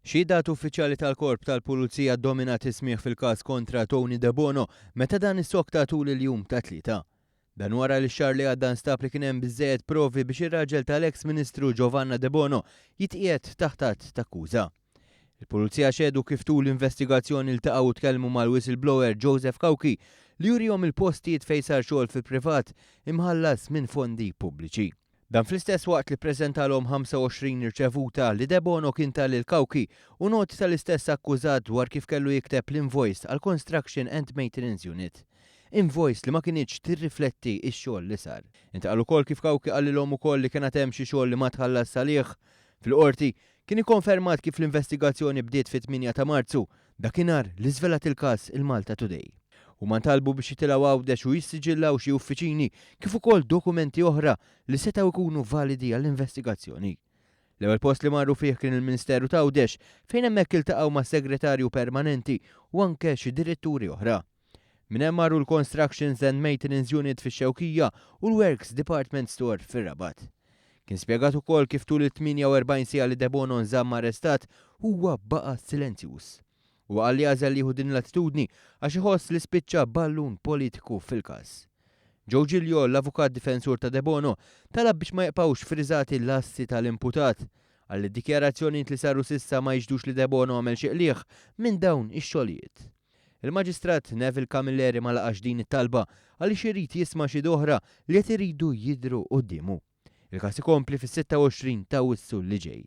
Xi dat uffiċjali tal-Korp tal-Pulizija ddominat ismieħ fil-każ kontra Tony De Bono meta dan is-sokta tul il-jum ta' tlieta. Dan wara li x-xahar li għadda nstab li kien hemm biżżejjed provi biex ir-raġel tal-eks Ministru Giovanna De Bono jitqiegħed taħt att akkuża. Il-Pulizija xedu kif tul l-investigazzjoni ltaqgħu tkellmu mal-whistleblower Joseph Kauki li jurihom il-postijiet fejn sar xogħol fil-privat imħallas minn fondi pubbliċi. Dan fl-istess waqt li ppreżentalhom 25 irċevuta li De Bono kien tal-Kauki u noti tal-istess akkużat dwar kif kellu jikteb l-invoice għal Construction and Maintenance Unit. Invoice li ma kienx tirrifletti x-xogħol li sar. Intqal ukoll kif Kauki qallilhom ukoll li kien hemm xi xogħol li ma tħallas salih. Fil-qorti kien ikkonfermat kif l-investigazzjoni bdiet fit-8 ta' Marzu dakinhar li żvelat il-każ il-Malta Today. Huma ntalbu biex jitilgħu għawdex u jissiġillaw xi uffiċini kif ukoll dokumenti oħra li setgħu jkunu validi għall-investigazzjoni. L-ewwel post li marru fih kien il-Ministeru ta' Għawdex fejn hemmhekk iltaqgħu ma' segretarju permanenti u anke xi diretturi oħra. Minn hemm marru l-Constructions and Maintenance Unit fix-Xewkija u l-Works Department Store fir-Rabat. Kien spjegat ukoll kif tul il-48 siegħa li De Bono nżamm arrestat huwa baqa' silenzjuż. U għalli għażel jieħu din l-attitudni għax iħoss li spiċċa ballun politiku fil-każ. Joe Giglio, l-avukat difensur ta' De Bono, talab biex ma jibqgħux friżati l-assi tal-imputat għalli d-dikjarazzjonijiet li saru sissa ma jiġdux li De Bono għamel xi qlieħ minn dawn ix-xogħlijiet. Il-Maġistrat Neville Camilleri ma laqax din it-talba għaliex irid jisma' xi oħra li qed iridu jidhru qudiemu. Il-każ ikompli fis-26 ta' Awwissu li ġej.